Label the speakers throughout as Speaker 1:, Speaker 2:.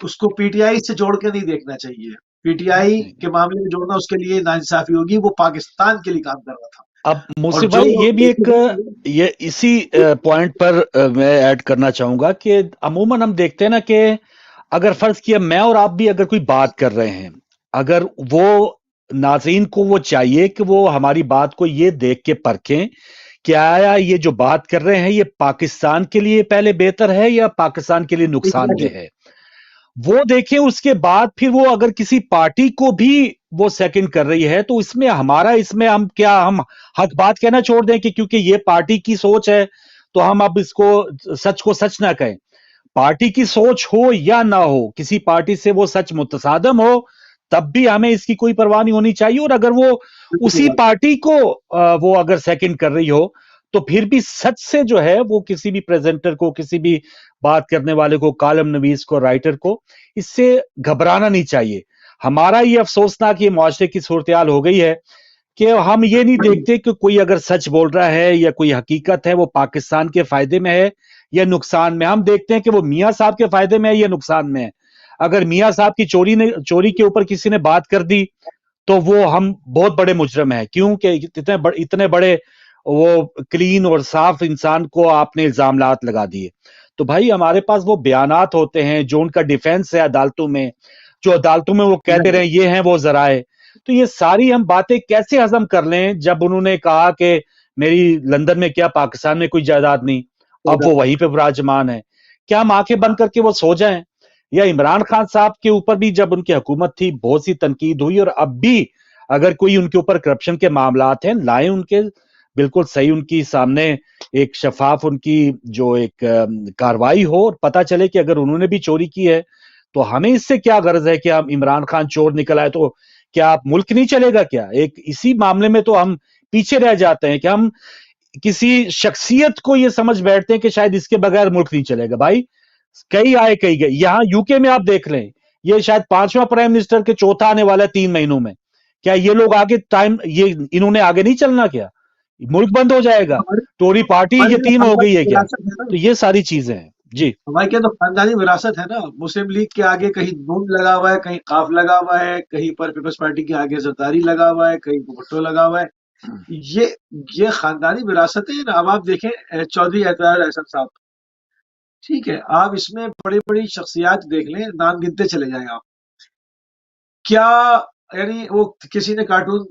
Speaker 1: اس کو P T I سے جوڑ کے نہیں دیکھنا چاہیے. پی ٹی آئی کے معاملے میں جوڑنا اس کے لیے ناانصافی ہوگی. وہ پاکستان کے لیے کام کر رہا تھا.
Speaker 2: اب
Speaker 1: اور
Speaker 2: موصف
Speaker 1: جو
Speaker 2: بھائی یہ بھی ایک یہ اسی پوائنٹ پر میں ایڈ کرنا چاہوں گا کہ عموماً ہم دیکھتے ہیں نا کہ اگر فرض کیا میں اور آپ بھی اگر کوئی بات کر رہے ہیں, اگر وہ ناظرین کو وہ چاہیے کہ وہ ہماری بات کو یہ دیکھ کے پرکھیں کہ آیا یہ جو بات کر رہے ہیں یہ پاکستان کے لیے پہلے بہتر ہے یا پاکستان کے لیے نقصان دہ ہے, وہ دیکھیں. اس کے بعد پھر وہ اگر کسی پارٹی کو بھی وہ سیکنڈ کر رہی ہے تو اس میں ہمارا اس میں ہم حق بات کہنا چھوڑ دیں کہ کیونکہ یہ پارٹی کی سوچ ہے تو ہم اب اس کو سچ نہ کہیں. پارٹی کی سوچ ہو یا نہ ہو, کسی پارٹی سے وہ سچ متصادم ہو, تب بھی ہمیں اس کی کوئی پرواہ نہیں ہونی چاہیے. اور اگر وہ اسی پارٹی کو وہ اگر سیکنڈ کر رہی ہو تو پھر بھی سچ سے جو ہے وہ کسی بھی پریزنٹر کو, کسی بھی بات کرنے والے کو, کالم نویس کو, رائٹر کو اس سے گھبرانا نہیں چاہیے. ہمارا یہ افسوسناک یہ معاشرے کی صورتحال ہو گئی ہے کہ ہم یہ نہیں دیکھتے کہ کوئی اگر سچ بول رہا ہے یا کوئی حقیقت ہے وہ پاکستان کے فائدے میں ہے یا نقصان میں. ہم دیکھتے ہیں کہ وہ میاں صاحب کے فائدے میں ہے یا نقصان میں ہے. اگر میاں صاحب کی چوری کے اوپر کسی نے بات کر دی تو وہ ہم بہت بڑے مجرم ہیں, کیونکہ اتنے بڑے وہ کلین اور صاف انسان کو آپ نے الزامات لگا دیے. تو بھائی ہمارے پاس وہ بیانات ہوتے ہیں جو ان کا ڈیفینس ہے عدالتوں میں, جو عدالتوں میں وہ کہتے رہے یہ ہیں وہ ذرائع. تو یہ ساری ہم باتیں کیسے ہضم کر لیں جب انہوں نے کہا کہ میری لندن میں کیا پاکستان میں کوئی جائیداد نہیں, اب وہ وہیں پہ براجمان ہے. کیا ہم آنکھیں بند کر کے وہ سو جائیں؟ یا عمران خان صاحب کے اوپر بھی جب ان کی حکومت تھی بہت سی تنقید ہوئی, اور اب بھی اگر کوئی ان کے اوپر کرپشن کے معاملات ہیں لائیں ان کے بالکل صحیح ان کی سامنے ایک شفاف ان کی جو ایک کاروائی ہو اور پتہ چلے کہ اگر انہوں نے بھی چوری کی ہے تو ہمیں اس سے کیا غرض ہے کہ ہم عمران خان چور نکل آئے تو کیا ملک نہیں چلے گا کیا؟ ایک اسی معاملے میں تو ہم پیچھے رہ جاتے ہیں کہ ہم کسی شخصیت کو یہ سمجھ بیٹھتے ہیں کہ شاید اس کے بغیر ملک نہیں چلے گا. بھائی کئی آئے کئی گئے. یہاں یو کے میں آپ دیکھ لیں یہ شاید 5واں پرائم منسٹر کے چوتھا آنے والا ہے 3 مہینوں میں. کیا یہ لوگ آگے یہ انہوں نے آگے نہیں چلنا؟ کیا ملک بند ہو جائے گا؟ ٹوری پارٹی یتیم ہو گئی ہے کیا؟ تو یہ ساری چیزیں ہیں. جی
Speaker 1: ہمارے کیا تو خاندانی وراثت ہے نا. مسلم لیگ کے آگے کہیں نون لگا ہوا ہے, کہیں قاف لگا ہوا ہے, کہیں پر پیپلز پارٹی کے آگے زرداری لگا ہوا ہے, کہیں بھٹو لگا ہوا ہے. یہ خاندانی وراثت ہے نا. اب آپ دیکھیں چودھری اعتبار احسن صاحب, ٹھیک ہے, آپ اس میں بڑی بڑی شخصیات دیکھ لیں, نام گنتے چلے جائیں آپ. کیا یعنی وہ کسی نے کارٹون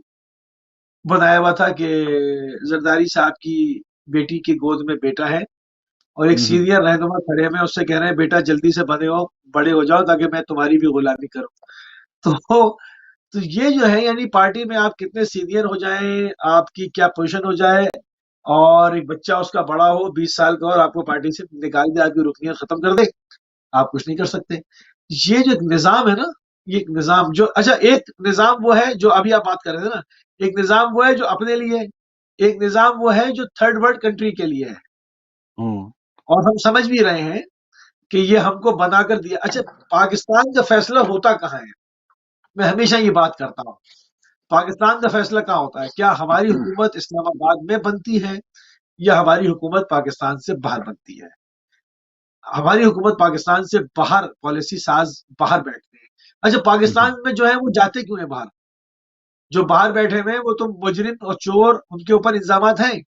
Speaker 1: بنایا ہوا تھا کہ زرداری صاحب کی بیٹی کی گود میں بیٹا ہے اور ایک سینئر رہنما کھڑے میں اس سے کہہ رہے ہیں بیٹا جلدی سے بڑے ہو جاؤ تاکہ میں تمہاری بھی غلامی کروں. تو یہ جو ہے یعنی پارٹی میں آپ کتنے سینئر ہو جائیں, آپ کی کیا پوزیشن ہو جائے, اور ایک بچہ اس کا بڑا ہو 20 سال کا اور آپ کو پارٹی سے نکال دے, آپ کی رکنیت ختم کر دے, آپ کچھ نہیں کر سکتے. یہ جو ایک نظام ہے نا, یہ ایک نظام جو اچھا ایک نظام وہ ہے جو ابھی آپ بات کر رہے تھے نا, ایک نظام وہ ہے جو اپنے لیے, ایک نظام وہ ہے جو تھرڈ ورلڈ کنٹری کے لیے ہے. اور ہم سمجھ بھی رہے ہیں کہ یہ ہم کو بنا کر دیا. اچھا پاکستان کا فیصلہ ہوتا کہاں ہے؟ میں ہمیشہ یہ بات کرتا ہوں, پاکستان کا فیصلہ کہاں ہوتا ہے؟ کیا ہماری حکومت اسلام آباد میں بنتی ہے یا ہماری حکومت پاکستان سے باہر بنتی ہے؟ ہماری حکومت پاکستان سے باہر پالیسی ساز باہر بیٹھتے ہیں. اچھا پاکستان میں جو ہے وہ جاتے کیوں ہیں باہر؟ جو باہر بیٹھے ہوئے ہیں وہ تو مجرم اور چور, ان کے اوپر الزامات ہیں.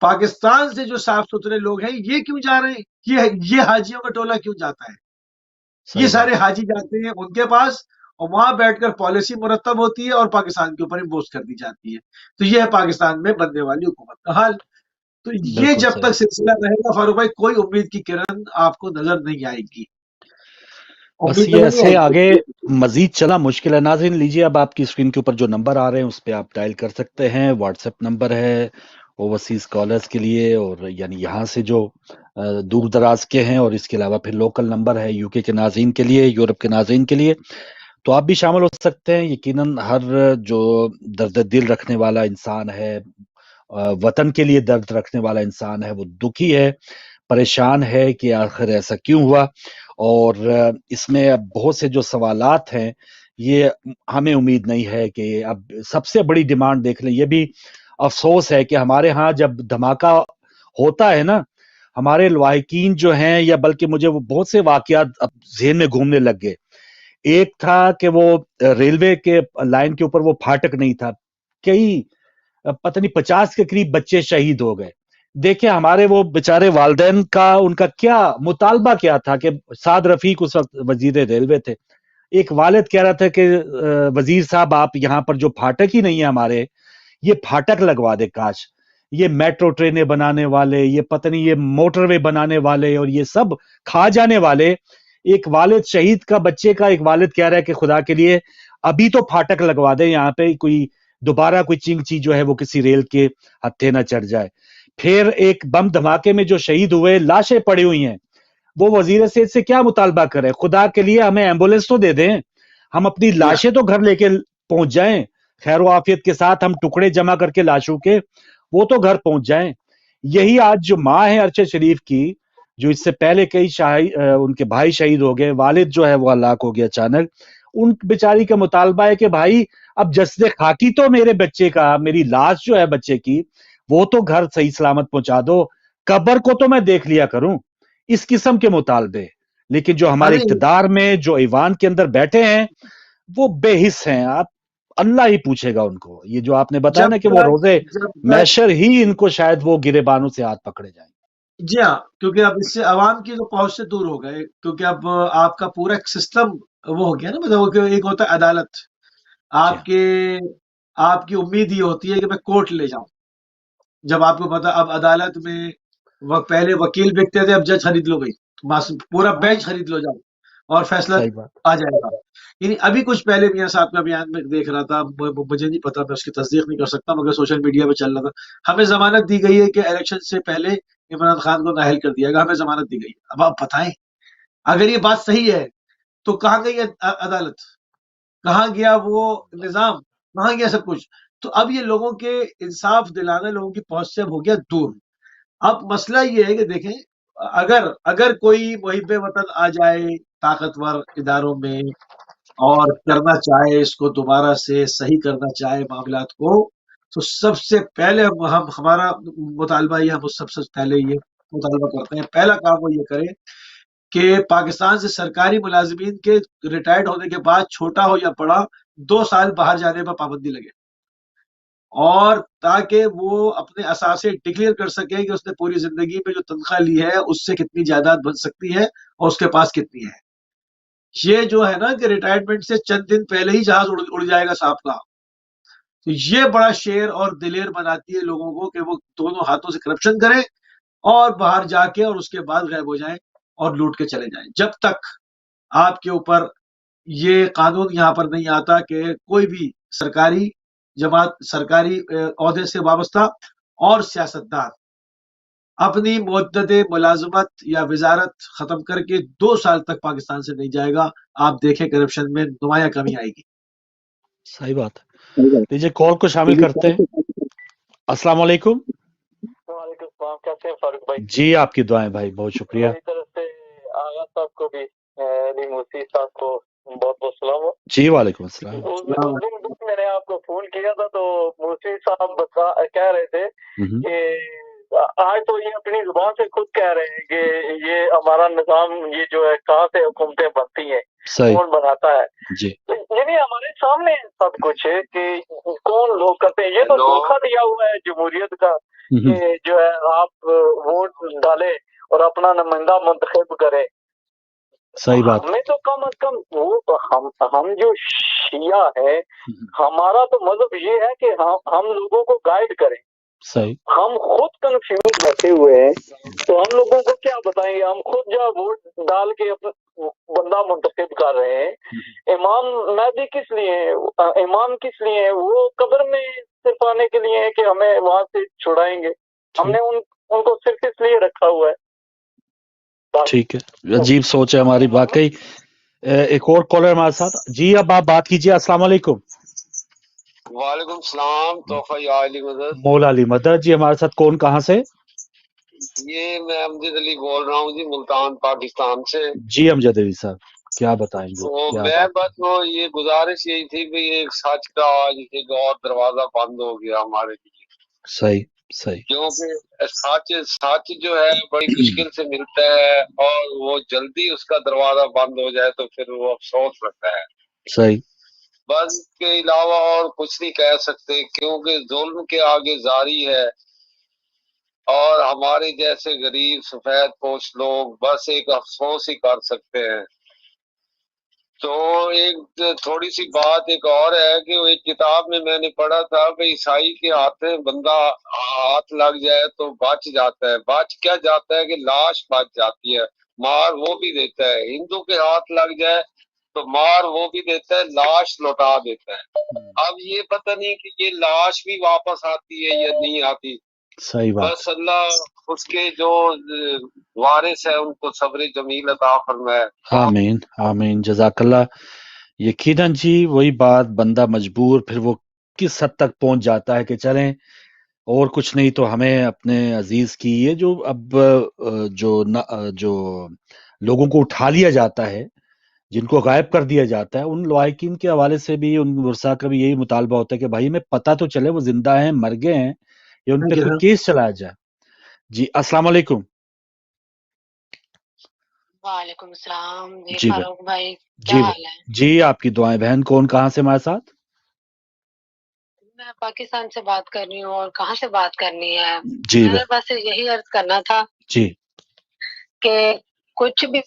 Speaker 1: پاکستان سے جو صاف ستھرے لوگ ہیں یہ کیوں جا رہے ہیں؟ یہ حاجیوں کا ٹولہ کیوں جاتا ہے؟ یہ سارے حاجی جاتے ہیں ان کے پاس اور وہاں بیٹھ کر پالیسی مرتب ہوتی ہے اور پاکستان کے اوپر امپوز کر دی جاتی ہے. تو یہ ہے پاکستان میں بننے والی حکومت کا حال. تو یہ جب تک سلسلہ رہے گا فاروق بھائی, کوئی امید کی کرن آپ کو نظر نہیں آئے گی.
Speaker 2: بس یہ ایسے آگے مزید چلا مشکل ہے. ناظرین لیجیے اب آپ کی اسکرین کے اوپر جو نمبر آ رہے ہیں اس پہ آپ ڈائل کر سکتے ہیں. واٹس ایپ نمبر ہے اوورسیز کالرز کے لیے, اور یعنی یہاں سے جو دور دراز کے ہیں, اور اس کے علاوہ پھر لوکل نمبر ہے یو کے ناظرین کے لیے, یورپ کے ناظرین کے لیے. تو آپ بھی شامل ہو سکتے ہیں. یقیناً ہر جو درد دل رکھنے والا انسان ہے, وطن کے لیے درد رکھنے والا انسان ہے, وہ دکھی ہے, پریشان ہے کہ آخر ایسا کیوں ہوا. اور اس میں اب بہت سے جو سوالات ہیں یہ ہمیں امید نہیں ہے کہ اب سب سے بڑی ڈیمانڈ دیکھ لیں. یہ بھی افسوس ہے کہ ہمارے ہاں جب دھماکہ ہوتا ہے نا, ہمارے لواحقین جو ہیں، یا بلکہ مجھے وہ بہت سے واقعات اب ذہن میں گھومنے لگ گئے. ایک تھا کہ وہ ریلوے کے لائن کے اوپر وہ پھاٹک نہیں تھا، کئی پتہ نہیں 50 کے قریب بچے شہید ہو گئے. دیکھیں ہمارے وہ بیچارے والدین کا ان کا کیا مطالبہ کیا تھا کہ سعد رفیق اس وقت وزیر ریلوے تھے. ایک والد کہہ رہا تھا کہ وزیر صاحب آپ یہاں پر جو پھاٹک ہی نہیں ہے ہمارے، یہ پھاٹک لگوا دے کاش. یہ میٹرو ٹرینیں بنانے والے، یہ پتہ نہیں یہ موٹر وے بنانے والے اور یہ سب کھا جانے والے. ایک والد شہید کا بچے کا ایک والد کہہ رہا ہے کہ خدا کے لیے ابھی تو پھاٹک لگوا دے یہاں پہ، کوئی دوبارہ کوئی چنگ چی جو ہے وہ کسی ریل کے ہتھے نہ چڑھ جائے. پھر ایک بم دھماکے میں جو شہید ہوئے لاشیں پڑی ہوئی ہیں، وہ وزیر صحت سے کیا مطالبہ کرے؟ خدا کے لیے ہمیں ایمبولینس تو دے دیں، ہم اپنی لاشیں تو گھر لے کے پہنچ جائیں خیر و عافیت کے ساتھ، ہم ٹکڑے جمع کر کے لاشوں کے وہ تو گھر پہنچ جائیں. یہی آج جو ماں ہے ارشد شریف کی، جو اس سے پہلے کئی ان کے بھائی شہید ہو گئے، والد جو ہے وہ ہلاک ہو گیا اچانک، ان بیچاری کا مطالبہ ہے کہ بھائی اب جسد خاکی تو میرے بچے کا، میری لاش جو ہے بچے کی وہ تو گھر صحیح سلامت پہنچا دو، قبر کو تو میں دیکھ لیا کروں. اس قسم کے مطالبے. لیکن جو ہمارے
Speaker 1: ارے
Speaker 2: اقتدار میں جو ایوان کے اندر بیٹھے ہیں وہ بے حس ہیں. آپ اللہ ہی پوچھے گا ان کو. یہ جو آپ نے بتایا
Speaker 1: جب
Speaker 2: نا کہ وہ
Speaker 1: تک
Speaker 2: روزے
Speaker 1: جب تک
Speaker 2: محشر ہی ان کو شاید وہ گریبانوں سے ہاتھ پکڑے جائیں.
Speaker 1: جی ہاں، کیونکہ اب اس سے عوام کی جو پہنچ سے دور ہو گئے، کیونکہ اب آپ کا پورا ایک سسٹم وہ ہو گیا نا، مطلب کہ ایک ہوتا ہے عدالت،
Speaker 2: جی
Speaker 1: آپ کے آپ کی امید یہ ہوتی ہے کہ میں کورٹ لے جاؤں. جب آپ کو پتا اب عدالت میں پہلے وکیل بکتے تھے، اب جج خرید لو بھائی، پورا بینچ خرید لو جاؤ اور فیصلہ
Speaker 2: صحیح بات.
Speaker 1: آ جائے گا. یعنی ابھی کچھ پہلے میاں صاحب کا بیان میں دیکھ رہا تھا، مجھے نہیں پتا، میں اس کی تصدیق نہیں کر سکتا، مگر سوشل میڈیا پہ چل رہا تھا، ہمیں ضمانت دی گئی ہے کہ الیکشن سے پہلے عمران خان کو نااہل کر دیا گا، ہمیں ضمانت دی گئی. اب آپ بتائیں اگر یہ بات صحیح ہے تو کہاں گئی عدالت، کہاں گیا وہ نظام، کہاں گیا سب کچھ؟ تو اب یہ لوگوں کے انصاف دلانا لوگوں کی پہنچ سے اب ہو گیا دور. اب مسئلہ یہ ہے کہ دیکھیں، اگر کوئی محب وطن آ جائے طاقتور اداروں میں اور کرنا چاہے اس کو دوبارہ سے صحیح کرنا چاہے معاملات کو، تو سب سے پہلے ہمارا مطالبہ یہ، ہم سب سے پہلے یہ مطالبہ کرتے ہیں، پہلا کام وہ یہ کرے کہ پاکستان سے سرکاری ملازمین کے ریٹائرڈ ہونے کے بعد چھوٹا ہو یا بڑا 2 سال باہر جانے پر پابندی لگے، اور تاکہ وہ اپنے اثاثے ڈکلیئر کر سکے کہ اس نے پوری زندگی میں جو تنخواہ لی ہے اس سے کتنی جائیداد بن سکتی ہے اور اس کے پاس کتنی ہے. یہ جو ہے نا کہ ریٹائرمنٹ سے چند دن پہلے ہی جہاز اڑ جائے گا صاحب کا، تو یہ بڑا شیر اور دلیر بناتی ہے لوگوں کو کہ وہ دونوں ہاتھوں سے کرپشن کریں اور باہر جا کے اور اس کے بعد غائب ہو جائیں اور لوٹ کے چلے جائیں. جب تک آپ کے اوپر یہ قانون یہاں پر نہیں آتا کہ کوئی بھی سرکاری جماعت، سرکاری عہدے سے وابستہ اور سیاستدان اپنی مدت ملازمت یا وزارت ختم کر کے 2 سال تک پاکستان سے نہیں جائے گا، آپ دیکھیں کرپشن میں نمایاں کمی آئے گی.
Speaker 2: صحیح بات ہے. لیجیے کال کو شامل کرتے ہیں. السلام علیکم.
Speaker 3: وعلیکم السلام، کیسے ہیں فاروق بھائی؟
Speaker 2: جی آپ کی دعائیں بھائی، بہت شکریہ.
Speaker 3: میری طرف سے آغا صاحب کو بھی، علی موسی صاحب کو بہت بہت سلام ہو.
Speaker 2: جی وعلیکم السلام.
Speaker 3: اس دن میں نے آپ کو فون کیا تھا تو موسی صاحب کہہ رہے تھے کہ آج تو یہ اپنی زبان سے خود کہہ رہے ہیں کہ یہ ہمارا نظام، یہ جو ہے کہاں سے حکومتیں بنتی ہیں، کون بناتا ہے.
Speaker 2: جی
Speaker 3: یعنی ہمارے سامنے سب کچھ ہے کہ کون لوگ کرتے ہیں. یہ تو دھوکہ دیا ہوا ہے جمہوریت کا کہ جو ہے آپ ووٹ ڈالے اور اپنا نمائندہ منتخب کرے.
Speaker 2: صحیح بات.
Speaker 3: ہمیں تو کم از کم وہ ہم جو شیعہ ہے، ہمارا تو مذہب یہ ہے کہ ہم لوگوں کو گائیڈ کریں.
Speaker 2: صحیح.
Speaker 3: ہم خود کنفیوز بیٹھے ہوئے ہیں تو ہم لوگوں کو کیا بتائیں گے؟ ہم خود جو ووٹ ڈال کے اپنا بندہ منتخب کر رہے ہیں. امام مہدی کس لیے ہے؟ امام کس لیے ہے؟ وہ قبر میں صرف آنے کے لیے ہے کہ ہمیں وہاں سے چھڑائیں گے. ہم نے ان کو صرف اس لیے رکھا ہوا ہے.
Speaker 2: ٹھیک ہے، عجیب سوچ ہے ہماری واقعی. ایک اور کالر ہمارے ساتھ. جی اب آپ بات کیجیے. السلام علیکم.
Speaker 4: وعلیکم السلام. تحفہ یا علی مدد.
Speaker 2: مولا علی مدد. جی ہمارے ساتھ کون، کہاں سے؟
Speaker 4: یہ میں امجد علی بول رہا ہوں جی، ملتان پاکستان سے.
Speaker 2: جی امجد علی صاحب کیا بتائیں گے؟
Speaker 4: میں بس وہ یہ گزارش یہی تھی کہ ایک سچ کا آج ایک اور دروازہ بند ہو گیا ہمارے لیے.
Speaker 2: صحیح. صحیح
Speaker 4: کیونکہ سچ جو ہے بڑی مشکل سے ملتا ہے، اور وہ جلدی اس کا دروازہ بند ہو جائے تو پھر وہ افسوس لگتا ہے۔
Speaker 2: صحیح
Speaker 4: بس اس کے علاوہ اور کچھ نہیں کہہ سکتے، کیونکہ ظلم کے آگے زاری ہے، اور ہمارے جیسے غریب سفید پوش لوگ بس ایک افسوس ہی کر سکتے ہیں۔ تو ایک تھوڑی سی بات ایک اور ہے کہ ایک کتاب میں نے پڑھا تھا کہ عیسائی کے ہاتھ میں بندہ ہاتھ لگ جائے تو بچ جاتا ہے۔ بچ کیا جاتا ہے کہ لاش بچ جاتی ہے، مار وہ بھی دیتا ہے۔ ہندو کے ہاتھ لگ جائے تو مار وہ بھی دیتا ہے، لاش لوٹا دیتا ہے۔ اب یہ پتہ نہیں کہ یہ لاش بھی واپس آتی ہے یا نہیں آتی۔
Speaker 2: صحیح بات
Speaker 4: بس اللہ اس کے جو وارث ہیں ان کو صبر جمیل عطا فرمائے۔
Speaker 2: آمین آمین، جزاک اللہ۔ یقیناً جی وہی بات، بندہ مجبور پھر وہ کس حد تک پہنچ جاتا ہے کہ چلیں اور کچھ نہیں تو ہمیں اپنے عزیز کی، یہ جو اب جو لوگوں کو اٹھا لیا جاتا ہے، جن کو غائب کر دیا جاتا ہے، ان لواحقین کے حوالے سے بھی ان ورثاء کا بھی یہی مطالبہ ہوتا ہے کہ بھائی ہمیں پتہ تو چلے وہ زندہ ہیں، مر گئے ہیں، یا ان پہ کوئی کیس چلایا جائے۔ جی السلام علیکم۔
Speaker 5: وعلیکم السلام
Speaker 2: جی
Speaker 5: فاروق بھائی،
Speaker 2: جی
Speaker 5: کیا حال ہے؟
Speaker 2: جی آپ کی دعائیں بہن۔ کون کہاں سے ہمارے ساتھ؟
Speaker 5: میں پاکستان سے بات کر رہی ہوں، اور کہاں سے بات کرنی ہے؟
Speaker 2: جی
Speaker 5: میں نے بس یہی عرض کرنا تھا
Speaker 2: جی
Speaker 5: کہ کچھ بھی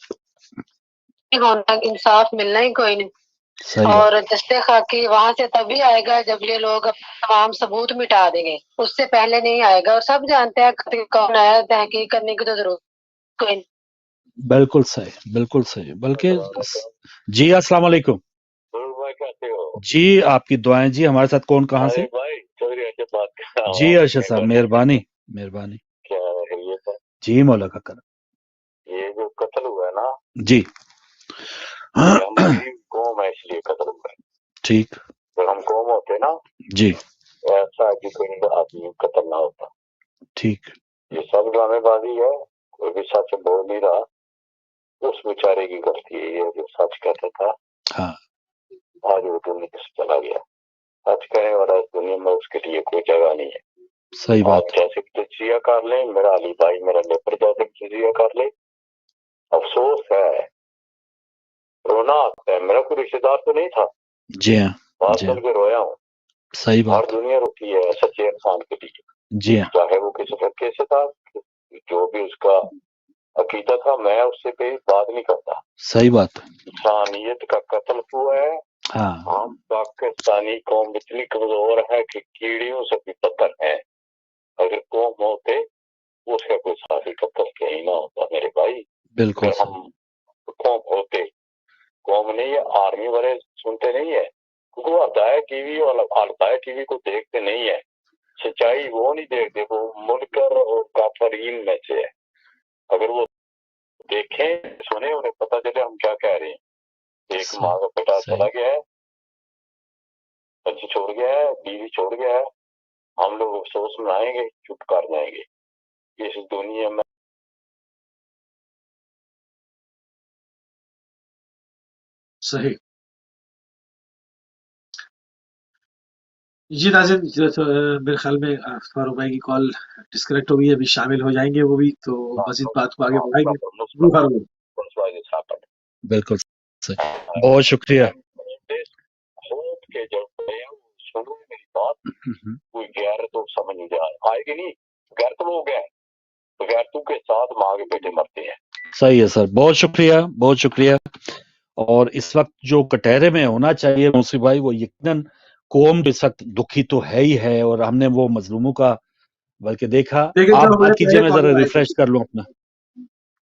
Speaker 5: ہونا، انصاف ملنا ہی کوئی نہیں،
Speaker 2: صحیح
Speaker 5: اور
Speaker 2: بات،
Speaker 5: دستے خاکی وہاں سے تبھی آئے گا جب یہ لوگ تمام ثبوت مٹا دیں گے، اس سے پہلے نہیں آئے گا۔ اور سب جانتے ہیں قاتل کون ہے، تحقیق کرنے کی تو ضرورت کوئی نہیں۔
Speaker 2: بالکل صحیح، بالکل صحیح۔ بلکہ جی السلام علیکم۔ جی آپ کی دعائیں جی۔ ہمارے ساتھ کون کہاں سے؟ جی ارشد صاحب، مہربانی مہربانی۔ جی مولا کا کرم۔
Speaker 6: یہ جو قتل ہوا ہے نا،
Speaker 2: جی
Speaker 6: یہ ہماری قوم ہے، اس لیے قتل ہوا ہے۔
Speaker 2: ٹھیک،
Speaker 6: اگر ہم قوم ہوتے نا،
Speaker 2: جی
Speaker 6: ایسا کہ کوئی آدمی قتل نہ ہوتا۔
Speaker 2: ٹھیک،
Speaker 6: یہ سب ڈرامے بازی ہے، کوئی بھی سچ بول نہیں رہا، اس بیچارے کی غلطی ہے۔ یہ جو سچ کہتا تھا،
Speaker 2: ہاں
Speaker 6: آج وہ دنیا سے چلا گیا۔ سچ کہنے والا اس دنیا میں اس کے لیے کوئی جگہ نہیں ہے۔
Speaker 2: صحیح
Speaker 6: آپ
Speaker 2: بات،
Speaker 6: جیسے تجزیہ کر لیں، میرا علی بھائی میرا لیبر جیسے تجزیہ کر لیں، افسوس ہے، رونا آتا ہے۔ میرا کوئی رشتے دار تو نہیں تھا،
Speaker 2: جی ہاں
Speaker 6: بات
Speaker 2: جی
Speaker 6: سن
Speaker 2: ہاں،
Speaker 6: کے رویا ہوں۔
Speaker 2: صحیح
Speaker 6: ہر
Speaker 2: بات،
Speaker 6: دنیا روتی ہے سچے انسان کے لیے،
Speaker 2: جی ہاں،
Speaker 6: چاہے وہ کسی فرقے سے تھا، جو بھی اس کا عقیدہ تھا، میں اس سے کوئی بات نہیں کرتا۔
Speaker 2: صحیح بات،
Speaker 6: انسانیت کا قتل ہوا ہے۔
Speaker 2: ہاں
Speaker 6: ہم پاکستانی قوم اتنی کمزور ہے کہ کیڑیوں سے بھی بدتر ہے۔ اگر قوم ہوتے اس کا کوئی ساتھی قتل کہیں نہ ہوتا میرے بھائی۔
Speaker 2: بالکل
Speaker 6: اگر ہم قوم ہوتے، قوم نہیں ہے، آرمی والے سنتے نہیں ہے، کیونکہ وہ الدائے ٹی وی اور الدائے ٹی وی کو دیکھتے نہیں ہے۔ سچائی وہ نہیں دیکھتے، وہ منکر اور کافرین میں سے ہے۔ اگر وہ دیکھیں سنیں، انہیں پتہ چلے ہم کیا کہہ رہے ہیں۔ ایک ماں کا بیٹا چلا گیا ہے، بچی چھوڑ گیا ہے، بیوی چھوڑ گیا ہے، ہم لوگ افسوس منائیں گے، چپ کر جائیں گے۔ اس دنیا میں
Speaker 1: صحیح۔ جی ناظرین، میرے خیال میں فاروق بھائی کی کال ڈسکنیکٹ ہو گئی ہے، ابھی شامل ہو جائیں گے وہ بھی، تو مزید بات کو آگے بڑھائیں گے۔ جی فاروق بھائی۔
Speaker 2: بالکل صحیح، بہت شکریہ۔
Speaker 6: خوب کے جب سنو میری بات، کوئی غیر تو سمجھ نہیں آئے گی نہیں، غیر تو ہو گیا ہے، غیرتوں کے ساتھ ماں کے بیٹے مرتے ہیں۔
Speaker 2: صحیح ہے سر، بہت شکریہ بہت شکریہ۔ اور اس وقت جو کٹہرے میں ہونا چاہیے موسی بھائی، وہ یقیناً قوم اس وقت دکھی تو ہے ہی ہے، اور ہم نے وہ مظلوموں کا بلکہ دیکھا۔
Speaker 1: دیکھیں،
Speaker 2: آپ
Speaker 1: جو ہمارے
Speaker 2: بات کیجئے،
Speaker 1: پہلے
Speaker 2: میں ذرا
Speaker 1: کالر آئے تھے،
Speaker 2: ریفریش کر لوں اپنا۔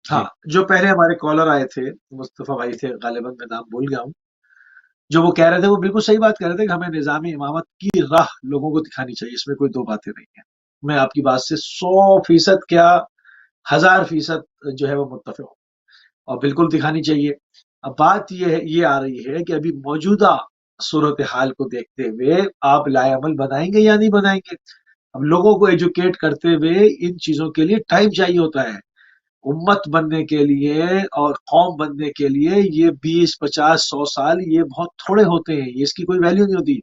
Speaker 1: ہاں جو پہلے ہمارے کالر آئے تھے مصطفیٰ بھائی تھے، غالباً میں نام بھول گیا ہوں، جو وہ کہہ رہے تھے وہ بالکل صحیح بات کہہ رہے تھے کہ ہمیں نظام امامت کی راہ لوگوں کو دکھانی چاہیے، اس میں کوئی دو باتیں نہیں ہیں۔ میں آپ کی بات سے 100% کیا 1000% جو ہے وہ متفق ہوں، اور بالکل دکھانی چاہیے۔ اب بات یہ آ رہی ہے کہ ابھی موجودہ صورتحال کو دیکھتے ہوئے آپ لائے عمل بنائیں گے یا نہیں بنائیں گے؟ اب لوگوں کو ایجوکیٹ کرتے ہوئے ان چیزوں کے لیے ٹائم چاہیے ہوتا ہے۔ امت بننے کے لیے اور قوم بننے کے لیے یہ 20 50 100 سال یہ بہت تھوڑے ہوتے ہیں، یہ اس کی کوئی ویلیو نہیں ہوتی۔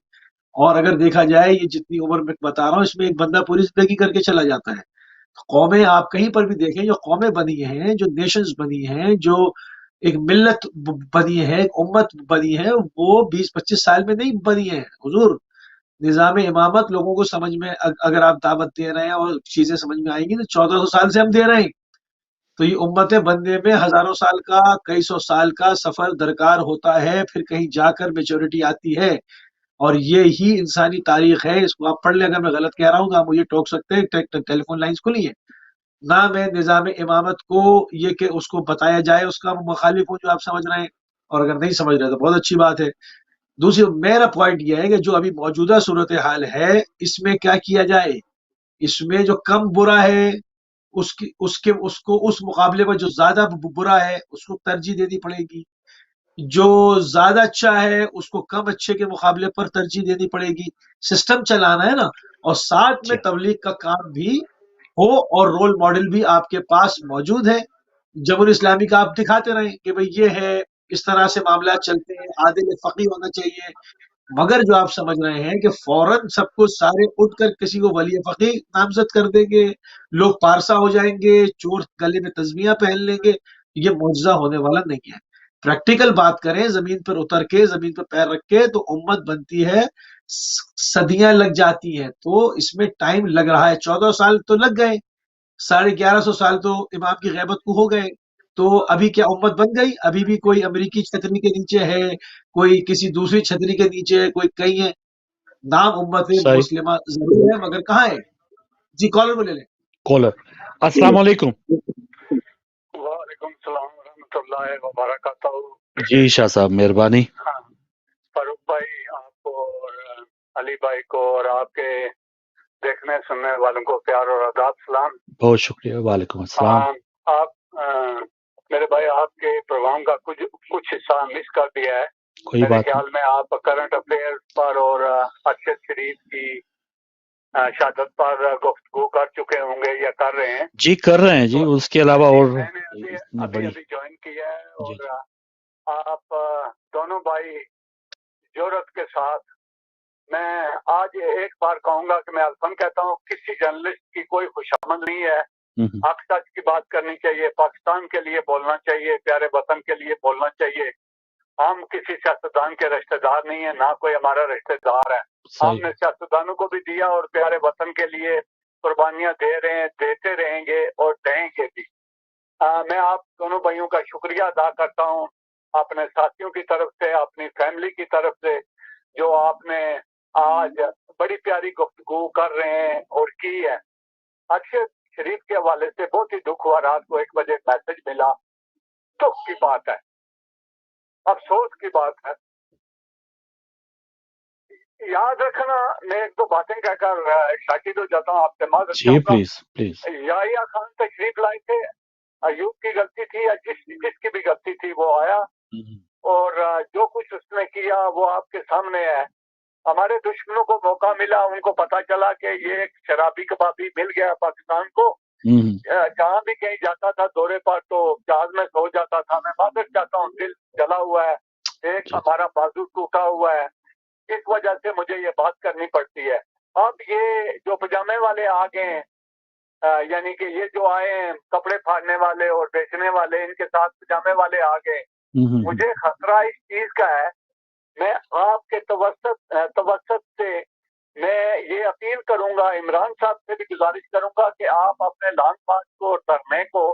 Speaker 1: اور اگر دیکھا جائے یہ جتنی عمر میں بتا رہا ہوں اس میں ایک بندہ پوری زندگی کر کے چلا جاتا ہے. قومیں آپ کہیں پر بھی دیکھیں جو قومیں بنی ہیں، جو نیشنز بنی ہیں، جو ایک ملت بنی ہے، ایک امت بنی ہے، وہ 20-25 سال میں نہیں بنی ہے حضور. نظام امامت لوگوں کو سمجھ میں اگر آپ دعوت دے رہے ہیں اور چیزیں سمجھ میں آئیں گی تو 1400 سال سے ہم دے رہے ہیں. تو یہ امتیں بننے میں ہزاروں سال کا، کئی سو سال کا سفر درکار ہوتا ہے، پھر کہیں جا کر میچورٹی آتی ہے. اور یہ ہی انسانی تاریخ ہے. اس کو آپ پڑھ لیں. اگر میں غلط کہہ رہا ہوں تو آپ مجھے ٹوک سکتے ہیں. ٹیلی فون لائنز کھلی ہیں. نہ میں نظام امامت کو یہ کہ اس کو بتایا جائے اس کا مخالف ہوں جو آپ سمجھ رہے ہیں، اور اگر نہیں سمجھ رہے تو بہت اچھی بات ہے. دوسری میرا پوائنٹ یہ ہے کہ جو ابھی موجودہ صورتحال ہے اس میں کیا کیا جائے. اس میں جو کم برا ہے اس کو اس مقابلے میں جو زیادہ برا ہے اس کو ترجیح دینی پڑے گی. جو زیادہ اچھا ہے اس کو کم اچھے کے مقابلے پر ترجیح دینی پڑے گی. سسٹم چلانا ہے نا. اور ساتھ میں تبلیغ کا کام بھی ہو اور رول ماڈل بھی آپ کے پاس موجود ہے. جمہوری اسلامی کا آپ دکھاتے رہیں کہ بھئی یہ ہے، اس طرح سے معاملات چلتے ہیں، عادل فقی ہونا چاہیے. مگر جو آپ سمجھ رہے ہیں کہ فوراً سب کو سارے اٹھ کر کسی کو ولی فقی نامزد کر دیں گے، لوگ پارسا ہو جائیں گے، چور گلے میں تسبیحاں پہن لیں گے، یہ معجزہ ہونے والا نہیں ہے. پریکٹیکل بات کریں، زمین پر اتر کے زمین پر پیر رکھ کے، تو امت بنتی ہے، صدیاں لگ جاتی ہیں. تو اس میں ٹائم لگ رہا ہے. 14 سال تو لگ گئے، 1150 سال تو امام کی غیبت کو ہو گئے. تو ابھی کیا امت بن گئی؟ ابھی بھی کوئی امریکی چھتری کے نیچے ہے، کوئی کسی دوسری چھتری کے نیچے ہے، کوئی کہیں ہے. نام امت
Speaker 2: صحیح.
Speaker 1: مسلمہ ضرور ہے مگر کہاں ہے؟ جی کالر کو لے لیں.
Speaker 2: کالر السلام علیکم.
Speaker 6: وعلیکم السلام ورحمۃ اللہ وبرکاتہ.
Speaker 2: جی شاہ صاحب مہربانی.
Speaker 6: فاروق بھائی آپ کو اور علی بھائی کو اور آپ کے دیکھنے سننے والوں کو پیار اور آداب سلام.
Speaker 2: بہت شکریہ. وعلیکم السلام.
Speaker 6: آپ میرے بھائی آپ کے پروگرام کا کچھ حصہ مس کر دیا ہے.
Speaker 2: کوئی
Speaker 6: میرے
Speaker 2: بات
Speaker 6: خیال میں آپ کرنٹ افیئر پر اور ارشد شریف کی شہادت پر گفتگو کر چکے ہوں گے یا کر رہے ہیں.
Speaker 2: جی کر رہے ہیں جی. اس کے علاوہ اور
Speaker 6: میں نے ابھی جوائن کیا ہے. اور آپ دونوں بھائی جرأت کے ساتھ، میں آج ایک بار کہوں گا کہ میں الفن کہتا ہوں، کسی جرنلسٹ کی کوئی خوشامد نہیں ہے. حق سچ کی بات کرنی چاہیے، پاکستان کے لیے بولنا چاہیے، پیارے وطن کے لیے بولنا چاہیے. ہم کسی سیاستدان کے رشتہ دار نہیں ہیں، نہ کوئی ہمارا رشتہ دار ہے. ہم نے سیاستدانوں کو بھی دیا اور پیارے وطن کے لیے قربانیاں دے رہے ہیں، دیتے رہیں گے اور دیں گے بھی. میں آپ دونوں بھائیوں کا شکریہ ادا کرتا ہوں، اپنے ساتھیوں کی طرف سے، اپنی فیملی کی طرف سے، جو آپ نے آج بڑی پیاری گفتگو کر رہے ہیں اور کی ہے. ارشد شریف کے حوالے سے بہت ہی دکھ ہوا. رات کو 1 بجے میسج ملا. دکھ کی بات ہے، افسوس کی بات ہے. یاد رکھنا، میں ایک دو باتیں کہہ کر شاکر ہو جاتا ہوں، آپ سے معذرت چاہوں گا.
Speaker 2: پلیز.
Speaker 6: یحییٰ خان تشریف لائے تھے. ایوب کی غلطی تھی یا جس کی بھی غلطی تھی وہ آیا، اور جو کچھ اس نے کیا وہ آپ کے سامنے ہے. ہمارے دشمنوں کو موقع ملا، ان کو پتا چلا کہ یہ ایک شرابی کبابی مل گیا پاکستان کو. جہاں بھی کہیں جاتا تھا دورے پر تو جہاز میں سو جاتا تھا. میں معذرت چاہتا ہوں، دل جلا ہوا ہے، ایک ہمارا بازو ٹوٹا ہوا ہے. اس وجہ سے مجھے یہ بات کرنی پڑتی ہے. اب یہ جو پجامے والے آ گئے ہیں، یعنی کہ یہ جو آئے ہیں کپڑے پھاڑنے والے اور بیچنے والے، ان کے ساتھ پجامے والے آ گئے. مجھے خطرہ اس چیز کا ہے. میں آپ کے توسط سے میں یہ اپیل کروں گا، عمران صاحب سے بھی گزارش کروں گا کہ آپ اپنے لانگ مارچ کو اور دھرنے کو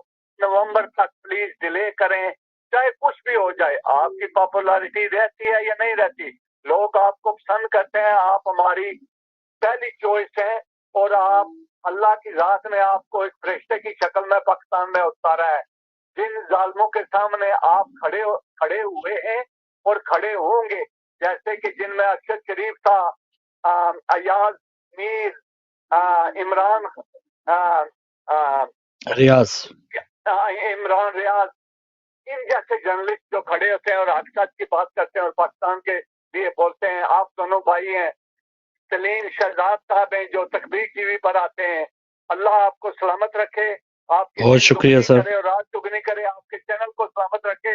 Speaker 6: نومبر تک پلیز ڈیلے کریں. چاہے کچھ بھی ہو جائے، آپ کی پاپولیرٹی رہتی ہے یا نہیں رہتی، لوگ آپ کو پسند کرتے ہیں، آپ ہماری پہلی چوائس ہیں. اور آپ اللہ کی ذات نے آپ کو ایک فرشتے کی شکل میں پاکستان میں اتارا ہے. جن ظالموں کے سامنے آپ کھڑے ہوئے ہیں اور کھڑے ہوں گے، جیسے کہ جن میں ارشد شریف تھا، ایاز میر، عمران ریاض، ان جیسے جرنلسٹ جو کھڑے ہوتے ہیں اور حق سچ کی بات کرتے ہیں اور پاکستان کے لیے بولتے ہیں. آپ دونوں بھائی ہیں. سلیم شہزاد صاحب ہیں جو تکبیر ٹی وی پر آتے ہیں. اللہ آپ کو سلامت رکھے، آپ کی
Speaker 2: بہت شکریہ سر.
Speaker 6: کرے اور رات چگنی کرے، آپ کے چینل کو سلامت رکھے.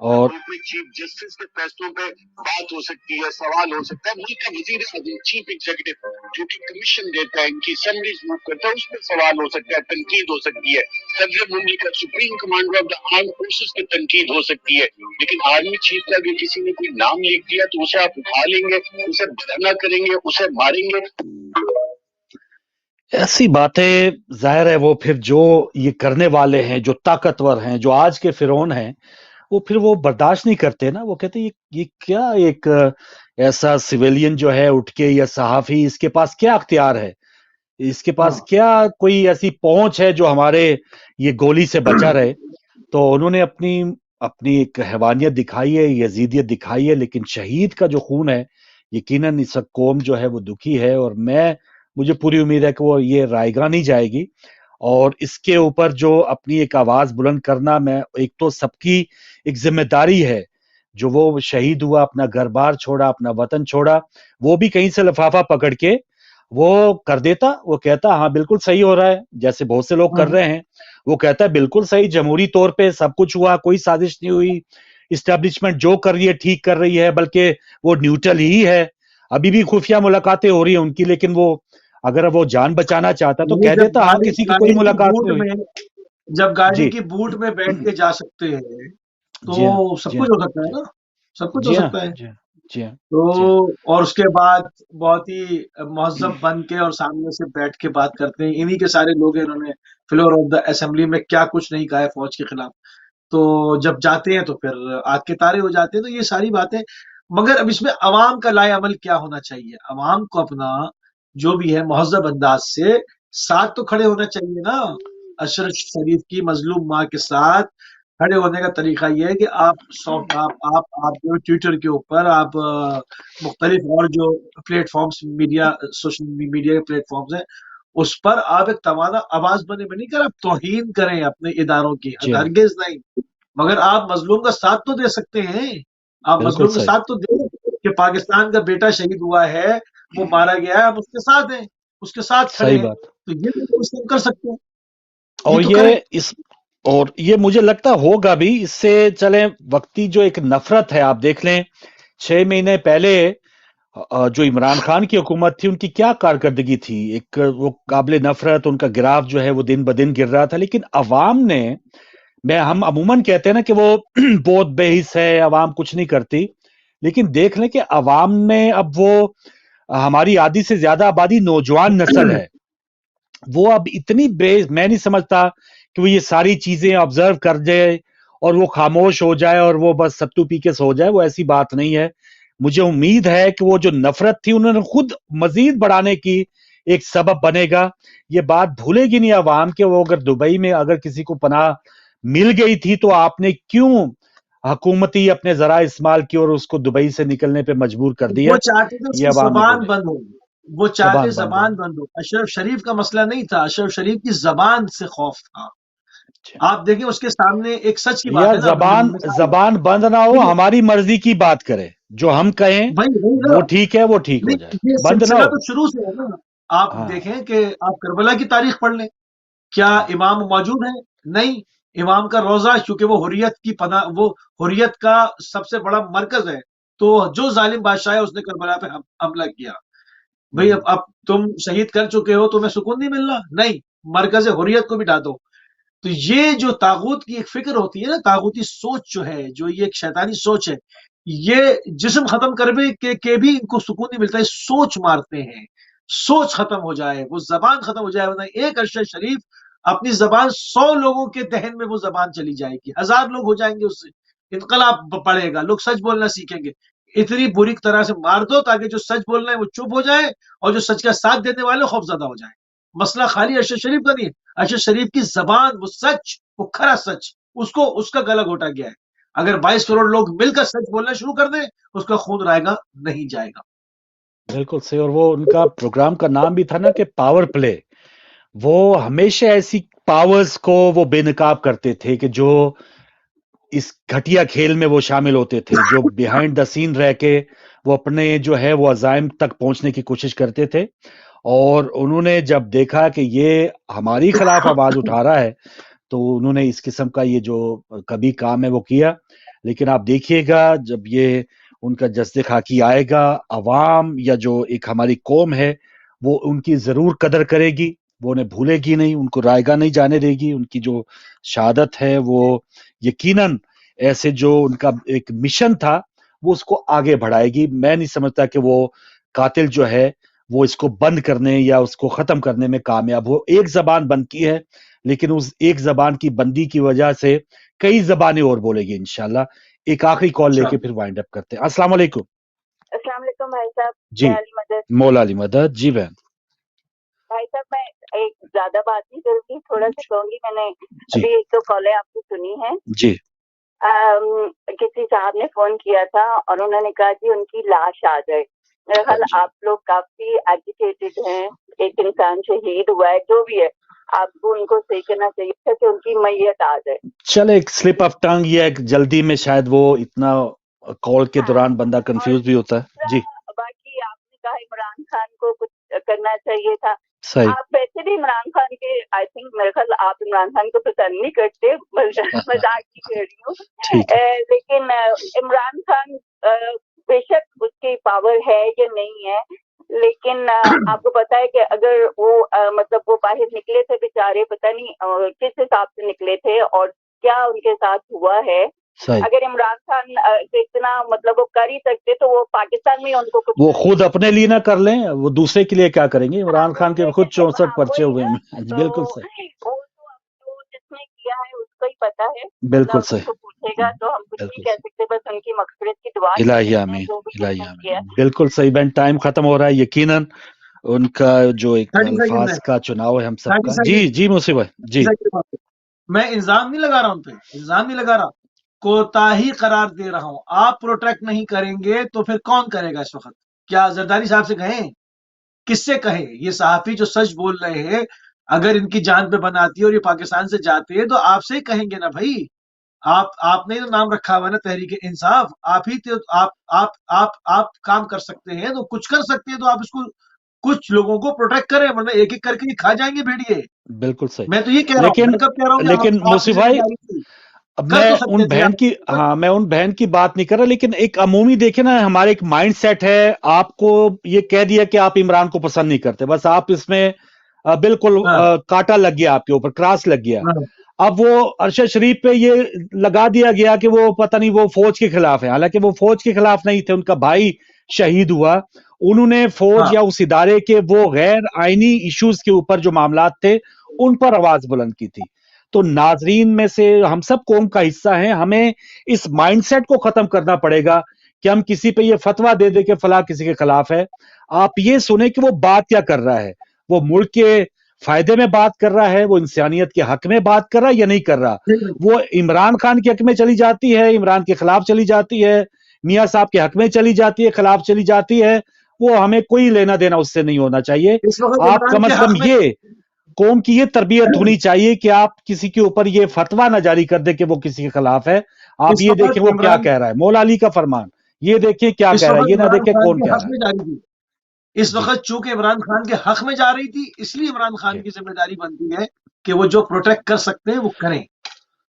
Speaker 2: اور
Speaker 7: ملک میں چیف جسٹس کے فیصلوں پہ بات ہو سکتی ہے، سوال ہو سکتا ہے، ملک کا وزیر اعظم چیف ایگزیکٹو جو کہ کمیشن دیتا ہے، ان کی اسمبلیز موو کرتا ہے، اس پہ سوال ہو سکتا ہے، تنقید ہو سکتی ہے، صدر مملکت supreme commander of the arm forces پہ تنقید ہو سکتی ہے، لیکن آرمی چیف کا اگر کسی نے کوئی نام لکھ دیا تو اسے آپ اٹھا لیں گے، اسے بدنہ کریں گے، اسے ماریں گے۔
Speaker 2: ایسی باتیں ظاہر ہے وہ پھر جو یہ کرنے والے ہیں، جو طاقتور ہیں، جو آج کے فرعون ہیں، وہ پھر وہ برداشت نہیں کرتے نا۔ وہ کہتے ہیں یہ کیا ایک ایسا سویلین جو ہے اٹھ کے یا صحافی، اس کے پاس کیا اختیار ہے، اس کے پاس کیا کوئی ایسی پہنچ ہے جو ہمارے یہ گولی سے بچا رہے۔ تو انہوں نے اپنی ایک حیوانیت دکھائی ہے، یزیدیت دکھائی ہے، لیکن شہید کا جو خون ہے یقیناً اس قوم جو ہے وہ دکھی ہے، اور مجھے پوری امید ہے کہ وہ یہ رائے گاہ نہیں جائے گی۔ اور اس کے اوپر جو اپنی ایک آواز بلند کرنا، میں ایک تو سب کی ایک ذمہ داری ہے، جو وہ شہید ہوا، اپنا گھر بار چھوڑا، اپنا وطن چھوڑا، وہ بھی کہیں سے لفافہ پکڑ کے وہ کر دیتا، وہ کہتا ہاں بالکل صحیح ہو رہا ہے، جیسے بہت سے لوگ کر رہے ہیں، وہ کہتا ہے بالکل صحیح، جمہوری طور پہ سب کچھ ہوا، کوئی سازش نہیں ہوئی، اسٹیبلشمنٹ جو کر رہی ہے ٹھیک کر رہی ہے، بلکہ وہ نیوٹرل ہی ہے، ابھی بھی خفیہ ملاقاتیں ہو رہی ہیں ان کی، لیکن وہ اگر وہ جان بچانا چاہتا تو کہہ دیتا ہاں کسی کی کوئی ملاقات نہیں ہوئی۔
Speaker 1: جب گاڑی
Speaker 2: جی
Speaker 1: کی بوٹ میں بیٹھ کے جا سکتے ہیں
Speaker 2: جی ہاں
Speaker 1: تو سب
Speaker 2: جی
Speaker 1: کچھ
Speaker 2: ہاں
Speaker 1: ہو سکتا ہے نا، سب کچھ ہو
Speaker 2: جی ہاں
Speaker 1: سکتا ہے۔
Speaker 2: جی ہاں جی ہاں
Speaker 1: تو
Speaker 2: جی ہاں
Speaker 1: اور اس کے بعد بہت ہی مہذب بن کے اور سامنے سے بیٹھ کے بات کرتے ہیں، انہی کے سارے لوگ ہیں، انہوں نے فلور آف دا اسمبلی میں کیا کچھ نہیں کہا ہے فوج کے خلاف، تو جب جاتے ہیں تو پھر آگ کے تارے ہو جاتے ہیں۔ تو یہ ساری باتیں، مگر اب اس میں عوام کا لائے عمل کیا ہونا چاہیے؟ عوام کو اپنا جو بھی ہے مہذب انداز سے ساتھ تو کھڑے ہونا چاہیے نا۔ اشرف شریف کی مظلوم ماں کے ساتھ کھڑے ہونے کا طریقہ یہ ہے کہ آپ جو ٹویٹر کے اوپر آپ مختلف اور جو platforms, media, social media کے پلیٹ فارمز ہیں، اس پر آپ ایک توانا آواز بنے میں نہیں کر، آپ توہین کریں اپنے اداروں کی،
Speaker 2: جی ہاں
Speaker 1: ہرگز نہیں، مگر آپ مظلوم کا ساتھ تو دے سکتے ہیں، آپ
Speaker 2: بالکل
Speaker 1: مظلوم کا
Speaker 2: صحیح،
Speaker 1: ساتھ تو دیں کہ پاکستان کا بیٹا شہید ہوا ہے، وہ مارا گیا ہے، ہم اس کے ساتھ ہیں، اس کے ساتھ کھڑے
Speaker 2: صحیح
Speaker 1: ہیں،
Speaker 2: بات۔
Speaker 1: تو یہ تو اس کر سکتے ہیں،
Speaker 2: اور
Speaker 1: یہ تو کریں۔
Speaker 2: یہ مجھے لگتا ہوگا بھی، اس سے چلیں وقتی جو ایک نفرت ہے، آپ دیکھ لیں 6 مہینے پہلے جو عمران خان کی حکومت تھی ان کی کیا کارکردگی تھی، ایک وہ قابل نفرت، ان کا گراف جو ہے وہ دن بدن گر رہا تھا، لیکن عوام نے، ہم عموماً کہتے ہیں نا کہ وہ بہت بے حس ہے، عوام کچھ نہیں کرتی، لیکن دیکھ لیں کہ عوام میں اب وہ ہماری آدھی سے زیادہ آبادی نوجوان نسل ہے، وہ اب اتنی میں نہیں سمجھتا کہ وہ یہ ساری چیزیں آبزرو کر جائے اور وہ خاموش ہو جائے اور وہ بس ستو پی کے سو جائے، وہ ایسی بات نہیں ہے۔ مجھے امید ہے کہ وہ جو نفرت تھی انہوں نے خود مزید بڑھانے کی ایک سبب بنے گا۔ یہ بات بھولے گی نہیں عوام کہ وہ اگر دبئی میں اگر کسی کو پناہ مل گئی تھی تو آپ نے کیوں حکومتی اپنے ذرائع استعمال کی اور اس کو دبئی سے نکلنے پہ مجبور کر دیا،
Speaker 1: وہ چاہتے تھے اس
Speaker 2: یہ
Speaker 1: کی
Speaker 2: عوام نہیں
Speaker 1: زبان
Speaker 2: بھولے
Speaker 1: بند ہو، وہ چاہتے
Speaker 2: بند
Speaker 1: زبان
Speaker 2: ہو۔
Speaker 1: بند ہو۔ اشرف شریف کا مسئلہ نہیں تھا، اشرف شریف کی زبان سے خوف تھا۔ آپ دیکھیں اس کے سامنے ایک سچ کی بات
Speaker 2: یار
Speaker 1: ہے نا، مثال
Speaker 2: زبان بند نہ ہو، ہماری مرضی کی بات کرے، جو ہم کہیں
Speaker 1: وہی نا،
Speaker 2: وہ ٹھیک ہے، وہ ٹھیک ہو جائے،
Speaker 1: یہ
Speaker 2: بند نہ
Speaker 1: سلسلہ
Speaker 2: ہو۔
Speaker 1: تو شروع سے ہے نا۔ آپ
Speaker 2: ہاں
Speaker 1: دیکھیں کہ آپ کربلا کی تاریخ پڑھ لیں، کیا امام موجود ہے؟ نہیں، امام کا روزہ، چونکہ وہ حریت کی پناہ، وہ حریت کا سب سے بڑا مرکز ہے، تو جو ظالم بادشاہ ہے اس نے کربلا پہ حملہ کیا۔ بھئی اب تم شہید کر چکے ہو، تمہیں سکون نہیں مل رہا؟ نہیں، مرکز حریت کو مٹا دو۔ تو یہ جو طاغوت کی ایک فکر ہوتی ہے نا، طاغوتی سوچ جو ہے، جو یہ ایک شیطانی سوچ ہے، یہ جسم ختم کرنے کے بھی ان کو سکون نہیں ملتا ہے، سوچ مارتے ہیں، سوچ ختم ہو جائے، وہ زبان ختم ہو جائے، ورنہ ایک ارشد شریف اپنی زبان 100 لوگوں کے دہن میں وہ زبان چلی جائے گی، 1000 لوگ ہو جائیں گے، اس سے انقلاب پڑے گا، لوگ سچ بولنا سیکھیں گے۔ اتنی بری طرح سے مار دو تاکہ جو سچ بولنا ہے وہ چپ ہو جائے، اور جو سچ کا ساتھ دینے والے خوفزدہ ہو جائیں۔ مسئلہ خالی ارشد شریف کا نہیں ہے، ارشد شریف کی زبان، وہ سچ، وہ کھرا سچ، اس کا گلا گھوٹا گیا ہے۔ اگر 22 کروڑ لوگ مل کر سچ بولنا شروع کر دیں، اس کا خون رائے گا نہیں جائے گا۔
Speaker 2: بالکل صحیح۔ اور وہ ان کا پروگرام کا نام بھی تھا نا کہ پاور پلے، وہ ہمیشہ ایسی پاورز کو وہ بے نقاب کرتے تھے کہ جو اس گھٹیا کھیل میں وہ شامل ہوتے تھے، جو بیہائنڈ دا سین رہ کے وہ اپنے جو ہے وہ عزائم تک پہنچنے کی کوشش کرتے تھے، اور انہوں نے جب دیکھا کہ یہ ہماری خلاف آواز اٹھا رہا ہے تو انہوں نے اس قسم کا یہ جو کبھی کام ہے وہ کیا۔ لیکن آپ دیکھیے گا جب یہ ان کا جذب خاکی آئے گا، عوام یا جو ایک ہماری قوم ہے وہ ان کی ضرور قدر کرے گی، وہ انہیں بھولے گی نہیں، ان کو رائیگاں نہیں جانے دے گی. ان کی جو شہادت ہے وہ یقیناً ایسے جو ان کا ایک مشن تھا وہ اس کو آگے بڑھائے گی. میں نہیں سمجھتا کہ وہ قاتل جو ہے وہ اس کو بند کرنے یا اس کو ختم کرنے میں کامیاب ہو. ایک زبان بند کی ہے لیکن اس ایک زبان کی بندی کی وجہ سے کئی زبانیں اور بولے گی انشاءاللہ. ایک آخری کال لے کے پھر وائنڈ اپ کرتے ہیں. السلام علیکم.
Speaker 8: السلام علیکم بھائی صاحب.
Speaker 2: جی
Speaker 8: میں علی مدد.
Speaker 2: مولا علی مدد. جی بہن.
Speaker 8: بھائی صاحب میں ایک زیادہ بات نہیں کروں گی، تھوڑا سا کہوں گی. میں نے
Speaker 2: جی
Speaker 8: ابھی ایک دو کالیں آپ کی سنی ہیں.
Speaker 2: جی
Speaker 8: کسی صاحب نے فون کیا تھا اور انہوں نے کہا کہ ان کی لاش آ جائے. میرا خیال
Speaker 2: جی
Speaker 8: آپ لوگ کافی ایجوکیٹڈ ہیں، ایک انسان شہید ہوا ہے جو بھی ہے، آپ کو ان کو صحیح کرنا چاہیے تھا کہ ان کی میت آ جائے.
Speaker 2: چلے ایک سلپ آف ٹنگ یا ایک جلدی میں شاید وہ اتنا کال کے دوران بندہ کنفیوز بھی ہوتا ہے. جی
Speaker 8: باقی آپ نے کہا عمران خان کو کچھ کرنا چاہیے تھا.
Speaker 2: صحیح.
Speaker 8: آپ ویسے بھی عمران خان کے آئی تھنک میرے خیال آپ عمران خان کو پسند نہیں کرتے، مذاق کی کہہ رہی ہوں.
Speaker 2: ٹھیک ہے.
Speaker 8: لیکن عمران خان بے شک اس کی پاور ہے یا نہیں ہے، لیکن آپ کو پتا ہے کہ اگر وہ مطلب وہ باہر نکلے تھے بیچارے، پتہ نہیں کس حساب سے نکلے تھے اور کیا ان کے ساتھ ہوا ہے.
Speaker 2: صحیح.
Speaker 8: اگر عمران خان اتنا مطلب وہ کر ہی سکتے تو وہ پاکستان میں ان کو کچھ
Speaker 2: وہ خود اپنے لیے نہ کر لیں، وہ دوسرے کے لیے کیا کریں گے؟ عمران خان کے خود 64 پرچے ہوئے ہیں. بالکل صحیح.
Speaker 8: وہ تو جس نے کیا ہے اس کو ہی پتا ہے.
Speaker 2: بالکل
Speaker 8: اللہ ان کو پوچھے گا تو ہم کچھ نہیں
Speaker 2: بالکل
Speaker 8: کہہ سکتے، بس ان کی مغفرت کی دعا
Speaker 2: الہی
Speaker 8: کرتے
Speaker 2: آمین.
Speaker 8: ہیں جو بھی
Speaker 2: الہی
Speaker 8: انہوں نے
Speaker 2: آمین.
Speaker 8: کیا.
Speaker 2: بالکل صحیح بہن. ٹائم ختم ہو رہا ہے. یقیناً ان کا جو ایک
Speaker 1: 30 سیکنڈ
Speaker 2: الفاظ
Speaker 1: میں
Speaker 2: کا چناؤ ہے ہم سب
Speaker 1: 30
Speaker 2: کا.
Speaker 1: سیکنڈ
Speaker 2: جی جی مصیب بھائی. جی
Speaker 1: میں الزام نہیں لگا رہا ان پہ، الزام نہیں لگا رہا، کوتاہی قرار دے رہا ہوں. آپ پروٹیکٹ نہیں کریں گے تو پھر کون کرے گا اس وقت؟ کیا زرداری صاحب سے کہیں؟ کس سے کہیں؟ یہ صحافی جو سچ بول رہے ہیں اگر ان کی جان پہ بناتی ہے اور یہ پاکستان سے جاتے ہیں تو آپ سے ہی کہیں گے نا بھائی. آپ نے تو نام رکھا ہوا ہے نا تحریک انصاف. آپ ہی آپ کام کر سکتے ہیں تو کچھ کر سکتے ہیں تو آپ اس کو کچھ لوگوں کو پروٹیکٹ کریں، ورنہ ایک ایک کر کے کھا جائیں گے بھیڑیے.
Speaker 2: بالکل صحیح.
Speaker 1: میں تو یہ کہہ رہا ہوں.
Speaker 2: لیکن
Speaker 1: میں کب کہہ رہا ہوں کہ
Speaker 2: لیکن
Speaker 1: آپ کی
Speaker 2: مصیب
Speaker 1: ذمہ
Speaker 2: بھائی
Speaker 1: داری تھی.
Speaker 2: اب
Speaker 1: کر
Speaker 2: میں
Speaker 1: تو
Speaker 2: ان
Speaker 1: سکتے تھے
Speaker 2: بہن کی میں ان بہن کی بات نہیں کر رہا، لیکن ایک عمومی دیکھیں نا ہمارے ایک مائنڈ سیٹ ہے. آپ کو یہ کہہ دیا کہ آپ عمران کو پسند نہیں کرتے، بس آپ اس میں بالکل کاٹا لگ گیا، آپ کے اوپر کراس لگ گیا. اب وہ ارشد شریف پہ یہ لگا دیا گیا کہ وہ پتہ نہیں وہ فوج کے خلاف ہے، حالانکہ وہ فوج کے خلاف نہیں تھے. ان کا بھائی شہید ہوا، انہوں نے فوج یا اس ادارے کے وہ غیر آئینی ایشوز کے اوپر جو معاملات تھے ان پر آواز بلند کی تھی. تو ناظرین میں سے ہم سب قوم کا حصہ ہیں، ہمیں اس مائنڈ سیٹ کو ختم کرنا پڑے گا کہ ہم کسی پہ یہ فتویٰ دے دیں کہ فلاں کسی کے خلاف ہے. آپ یہ سنیں کہ وہ بات کیا کر رہا ہے، وہ ملک کے فائدے میں بات کر رہا ہے، وہ انسانیت کے حق میں بات کر رہا ہے یا نہیں کر رہا. وہ عمران خان کے حق میں چلی جاتی ہے، عمران کے خلاف چلی جاتی ہے، میاں صاحب کے حق میں چلی جاتی ہے، خلاف چلی جاتی ہے، وہ ہمیں کوئی لینا دینا اس سے نہیں ہونا چاہیے. آپ کم از کم یہ قوم کی یہ تربیت ہونی چاہیے کہ آپ کسی کے اوپر یہ فتویٰ نہ جاری کر دیں کہ وہ کسی کے خلاف ہے. آپ یہ دیکھیں وہ کیا کہہ رہا ہے، مولا علی کا فرمان یہ دیکھیں کیا کہہ رہا ہے، یہ نہ دیکھیں کون کہہ رہا ہے.
Speaker 1: اس وقت چونکہ عمران خان کے حق میں جا رہی تھی، اس لیے عمران خان کی ذمہ داری بنتی ہے کہ وہ جو پروٹیکٹ کر سکتے ہیں وہ کریں.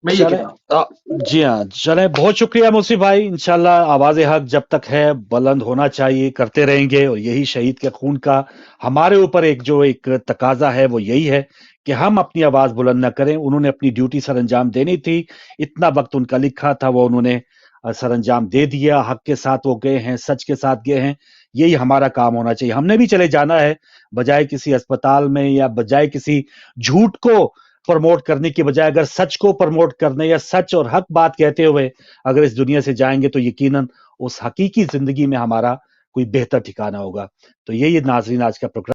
Speaker 1: میں یہ کہہ رہا ہوں.
Speaker 2: جی ہاں چلیں، بہت شکریہ مصیب بھائی. انشاءاللہ آواز حق جب تک ہے بلند ہونا چاہیے، کرتے رہیں گے. اور یہی شہید کے خون کا ہمارے اوپر ایک جو ایک تقاضا ہے وہ یہی ہے کہ ہم اپنی آواز بلند نہ کریں. انہوں نے اپنی ڈیوٹی سر انجام دینی تھی، اتنا وقت ان کا لکھا تھا، وہ انہوں نے سر انجام دے دیا. حق کے ساتھ وہ گئے ہیں، سچ کے ساتھ گئے ہیں. یہی ہمارا کام ہونا چاہیے. ہم نے بھی چلے جانا ہے، بجائے کسی اسپتال میں یا بجائے کسی جھوٹ کو پروموٹ کرنے کی بجائے اگر سچ کو پروموٹ کرنے یا سچ اور حق بات کہتے ہوئے اگر اس دنیا سے جائیں گے تو یقیناً اس حقیقی زندگی میں ہمارا کوئی بہتر ٹھکانہ ہوگا. تو یہی ناظرین آج کا پروگرام